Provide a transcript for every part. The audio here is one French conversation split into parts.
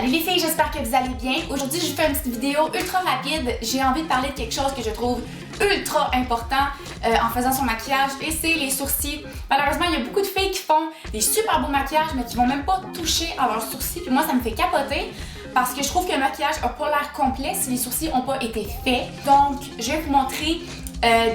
Salut les filles, j'espère que vous allez bien. Aujourd'hui, je vous fais une petite vidéo ultra rapide. J'ai envie de parler de quelque chose que je trouve ultra important en faisant son maquillage et c'est les sourcils. Malheureusement, il y a beaucoup de filles qui font des super beaux maquillages mais qui vont même pas toucher à leurs sourcils. Puis moi, ça me fait capoter parce que je trouve que le maquillage a pas l'air complet si les sourcils n'ont pas été faits. Donc, je vais vous montrer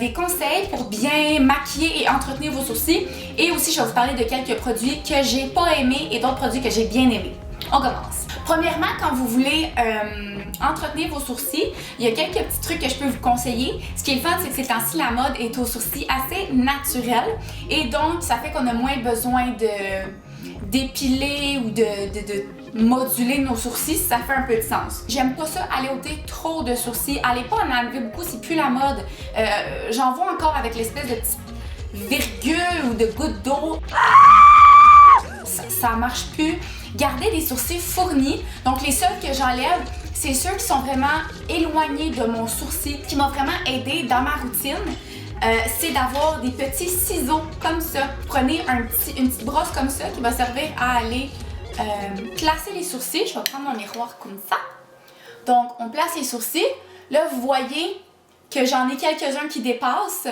des conseils pour bien maquiller et entretenir vos sourcils. Et aussi, je vais vous parler de quelques produits que j'ai pas aimés et d'autres produits que j'ai bien aimés. On commence. Premièrement, quand vous voulez entretenir vos sourcils, il y a quelques petits trucs que je peux vous conseiller. Ce qui est le fun, c'est que ces temps-ci, la mode est aux sourcils assez naturels et donc ça fait qu'on a moins besoin d'épiler ou de moduler nos sourcils si ça fait un peu de sens. J'aime pas ça, aller ôter trop de sourcils. Allez pas en enlever beaucoup, c'est plus la mode. J'en vois encore avec l'espèce de petite virgule ou de goutte d'eau. Ça marche plus. Gardez des sourcils fournis. Donc les seuls que j'enlève, c'est ceux qui sont vraiment éloignés de mon sourcil. Ce qui m'a vraiment aidé dans ma routine, c'est d'avoir des petits ciseaux comme ça. Prenez une petite brosse comme ça qui va servir à aller placer les sourcils. Je vais prendre mon miroir comme ça. Donc on place les sourcils. Là vous voyez que j'en ai quelques-uns qui dépassent.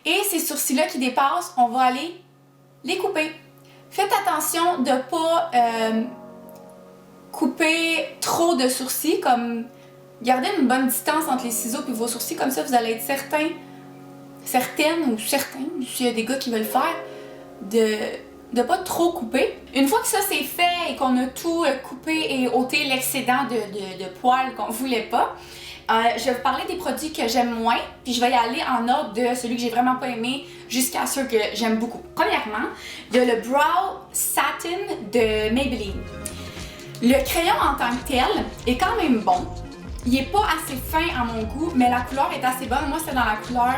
Et ces sourcils-là qui dépassent, on va aller les couper. Faites attention de ne pas couper trop de sourcils, comme gardez une bonne distance entre les ciseaux et vos sourcils, comme ça vous allez être certaine ou certains, s'il y a des gars qui veulent le faire, de pas trop couper. Une fois que ça c'est fait et qu'on a tout coupé et ôté l'excédent de poils qu'on voulait pas, je vais vous parler des produits que j'aime moins, puis je vais y aller en ordre de celui que j'ai vraiment pas aimé jusqu'à ceux que j'aime beaucoup. Premièrement, il y a le Brow Satin de Maybelline. Le crayon en tant que tel est quand même bon. Il est pas assez fin à mon goût, mais la couleur est assez bonne. Moi, c'est dans la couleur...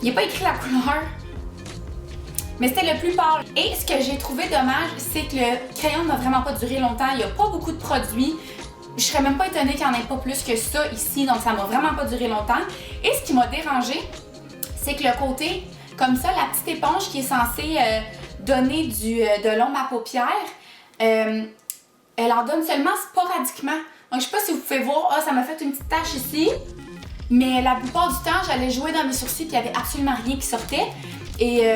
Il n'est pas écrit la couleur. Mais c'était le plus pâle. Et ce que j'ai trouvé dommage, c'est que le crayon n'a vraiment pas duré longtemps. Il n'y a pas beaucoup de produits. Je serais même pas étonnée qu'il n'y en ait pas plus que ça ici, donc ça m'a vraiment pas duré longtemps. Et ce qui m'a dérangé, c'est que le côté, comme ça, la petite éponge qui est censée donner de l'ombre à paupières, elle en donne seulement sporadiquement. Donc je sais pas si vous pouvez voir, ça m'a fait une petite tache ici. Mais la plupart du temps, j'allais jouer dans mes sourcils et il n'y avait absolument rien qui sortait. Et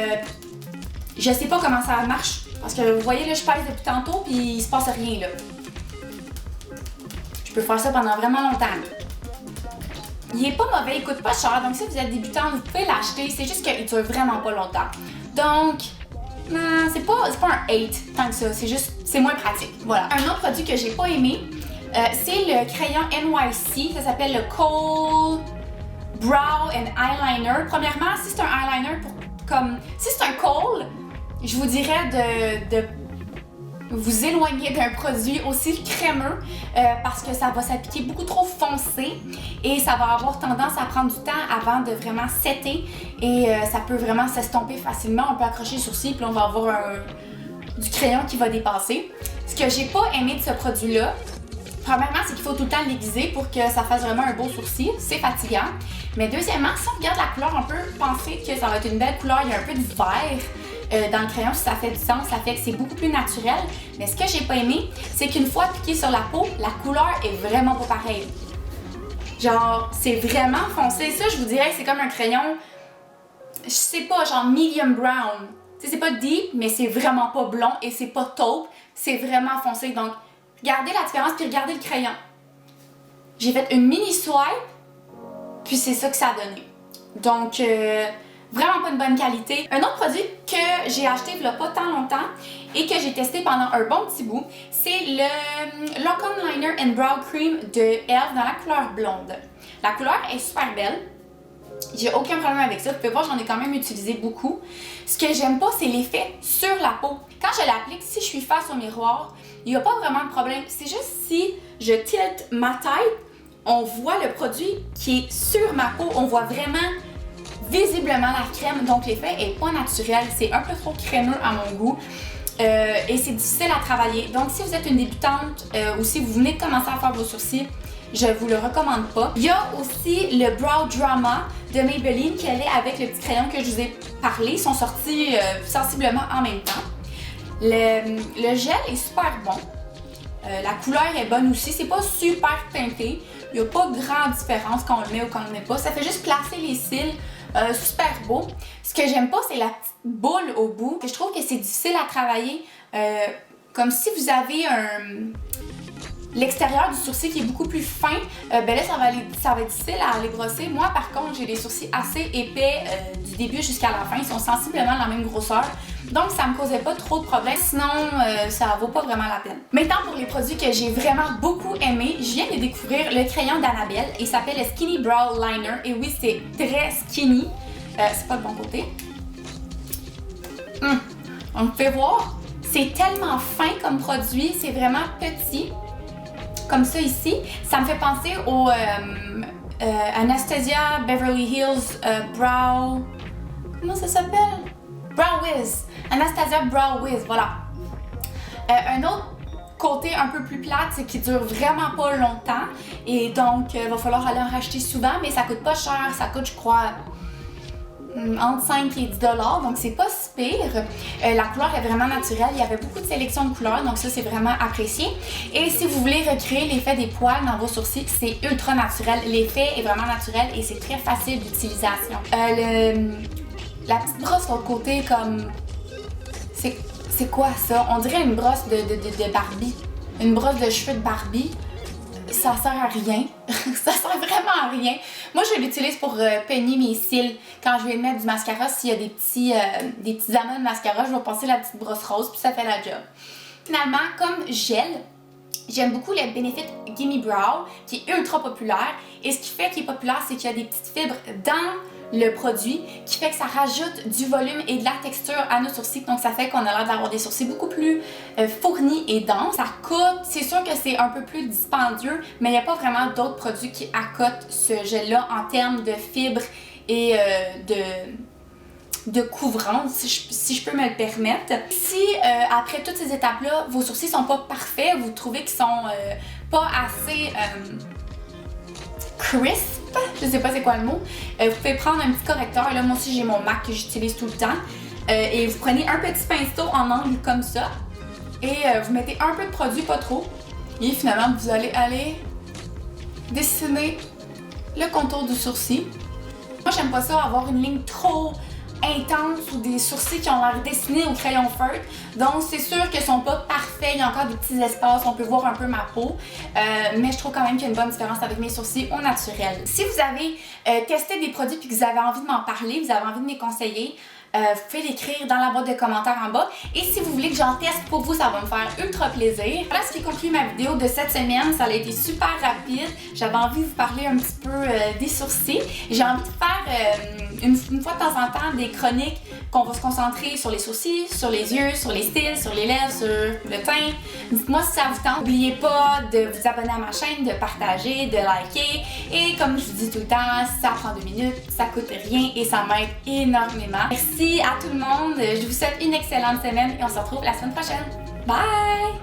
je sais pas comment ça marche, parce que vous voyez là, je pèse depuis tantôt puis il se passe rien là. Je peux faire ça pendant vraiment longtemps. Il est pas mauvais, il coûte pas cher, donc si vous êtes débutant, vous pouvez l'acheter, c'est juste qu'il dure vraiment pas longtemps. Donc, c'est pas un hate tant que ça, c'est moins pratique. Voilà. Un autre produit que j'ai pas aimé, c'est le crayon NYC, ça s'appelle le Kohl Brow and Eyeliner. Premièrement, si c'est un eyeliner si c'est un Kohl, je vous dirais de vous éloigner d'un produit aussi crémeux parce que ça va s'appliquer beaucoup trop foncé et ça va avoir tendance à prendre du temps avant de vraiment setter et ça peut vraiment s'estomper facilement. On peut accrocher le sourcil puis on va avoir du crayon qui va dépasser. Ce que j'ai pas aimé de ce produit-là, premièrement, c'est qu'il faut tout le temps l'aiguiser pour que ça fasse vraiment un beau sourcil. C'est fatigant. Mais deuxièmement, si on regarde la couleur, on peut penser que ça va être une belle couleur. Il y a un peu de vert dans le crayon, si ça fait du sens, ça fait que c'est beaucoup plus naturel. Mais ce que j'ai pas aimé, c'est qu'une fois appliqué sur la peau, la couleur est vraiment pas pareille. Genre, c'est vraiment foncé. Ça, je vous dirais que c'est comme un crayon, je sais pas, genre medium brown. Tu sais, c'est pas deep, mais c'est vraiment pas blond et c'est pas taupe. C'est vraiment foncé. Donc, regardez la différence puis regardez le crayon. J'ai fait une mini swipe, puis c'est ça que ça a donné. Donc, vraiment pas une bonne qualité. Un autre produit que j'ai acheté il y a pas tant longtemps et que j'ai testé pendant un bon petit bout, c'est le Lock On Liner and Brow Cream de e.l.f. dans la couleur blonde. La couleur est super belle. J'ai aucun problème avec ça. Vous pouvez voir, j'en ai quand même utilisé beaucoup. Ce que j'aime pas, c'est l'effet sur la peau. Quand je l'applique, si je suis face au miroir, il n'y a pas vraiment de problème. C'est juste si je tilte ma tête, on voit le produit qui est sur ma peau. On voit vraiment visiblement la crème. Donc l'effet est pas naturel. C'est un peu trop crémeux à mon goût. Et c'est difficile à travailler. Donc si vous êtes une débutante ou si vous venez de commencer à faire vos sourcils, Je vous le recommande pas. Il y a aussi le Brow Drama de Maybelline qui allait avec le petit crayon que je vous ai parlé. Ils sont sortis sensiblement en même temps. Le gel est super bon. La couleur est bonne aussi. C'est pas super teinté. Il n'y a pas grande différence quand on le met ou quand on le met pas. Ça fait juste placer les cils. Super beau. Ce que j'aime pas, c'est la petite boule au bout. Je trouve que c'est difficile à travailler. Comme si vous avez l'extérieur du sourcil qui est beaucoup plus fin, ben là ça va être difficile à aller brosser. Moi par contre j'ai des sourcils assez épais du début jusqu'à la fin, ils sont sensiblement de la même grosseur, donc ça me causait pas trop de problèmes, sinon ça vaut pas vraiment la peine. Maintenant pour les produits que j'ai vraiment beaucoup aimé, je viens de découvrir le crayon d'Annabelle, il s'appelle le Skinny Brow Liner, et oui c'est très skinny, c'est pas le bon côté. On peut voir, c'est tellement fin comme produit, c'est vraiment petit. Comme ça ici, ça me fait penser au Anastasia Beverly Hills Brow... Comment ça s'appelle? Brow Wiz. Anastasia Brow Wiz, voilà. Un autre côté un peu plus plate, c'est qu'il dure vraiment pas longtemps. Et donc, il va falloir aller en racheter souvent, mais ça coûte pas cher. Ça coûte, je crois, entre 5 et 10 $, donc c'est pas si pire. La couleur est vraiment naturelle, il y avait beaucoup de sélection de couleurs, donc ça c'est vraiment apprécié. Et si vous voulez recréer l'effet des poils dans vos sourcils, c'est ultra naturel, l'effet est vraiment naturel et c'est très facile d'utilisation. La petite brosse de l'autre côté, comme... C'est quoi ça? On dirait une brosse de Barbie, une brosse de cheveux de Barbie. Ça sert à rien. Ça sert vraiment à rien. Moi, je l'utilise pour peigner mes cils. Quand je vais mettre du mascara, s'il y a des petits amas de mascara, je vais passer la petite brosse rose puis ça fait la job. Finalement, comme gel, j'aime beaucoup le Benefit Gimme Brow qui est ultra populaire. Et ce qui fait qu'il est populaire, c'est qu'il y a des petites fibres dans le produit qui fait que ça rajoute du volume et de la texture à nos sourcils, donc ça fait qu'on a l'air d'avoir des sourcils beaucoup plus fournis et denses. Ça coûte, c'est sûr que c'est un peu plus dispendieux, mais il n'y a pas vraiment d'autres produits qui accotent ce gel-là en termes de fibres et de couvrance, si je peux me le permettre. Si après toutes ces étapes-là, vos sourcils sont pas parfaits, vous trouvez qu'ils sont pas assez crisp, je sais pas c'est quoi le mot, vous pouvez prendre un petit correcteur. Là, moi aussi j'ai mon MAC que j'utilise tout le temps. Et vous prenez un petit pinceau en angle comme ça. Et vous mettez un peu de produit, pas trop. Et finalement, vous allez aller dessiner le contour du sourcil. Moi, j'aime pas ça avoir une ligne trop intense ou des sourcils qui ont l'air dessinés au crayon feutre. Donc c'est sûr qu'ils sont pas parfaits, il y a encore des petits espaces, on peut voir un peu ma peau. Mais je trouve quand même qu'il y a une bonne différence avec mes sourcils au naturel. Si vous avez testé des produits et que vous avez envie de m'en parler, vous avez envie de me conseiller, vous pouvez l'écrire dans la boîte de commentaires en bas. Et si vous voulez que j'en teste pour vous, ça va me faire ultra plaisir. Voilà ce qui conclut ma vidéo de cette semaine. Ça a été super rapide. J'avais envie de vous parler un petit peu des sourcils. J'ai envie de faire une fois de temps en temps des chroniques qu'on va se concentrer sur les sourcils, sur les yeux, sur les cils, sur les lèvres, sur le teint. Dites-moi si ça vous tente. N'oubliez pas de vous abonner à ma chaîne, de partager, de liker. Et comme je vous dis tout le temps, ça prend 2 minutes, ça coûte rien et ça m'aide énormément. Merci à tout le monde. Je vous souhaite une excellente semaine et on se retrouve la semaine prochaine. Bye!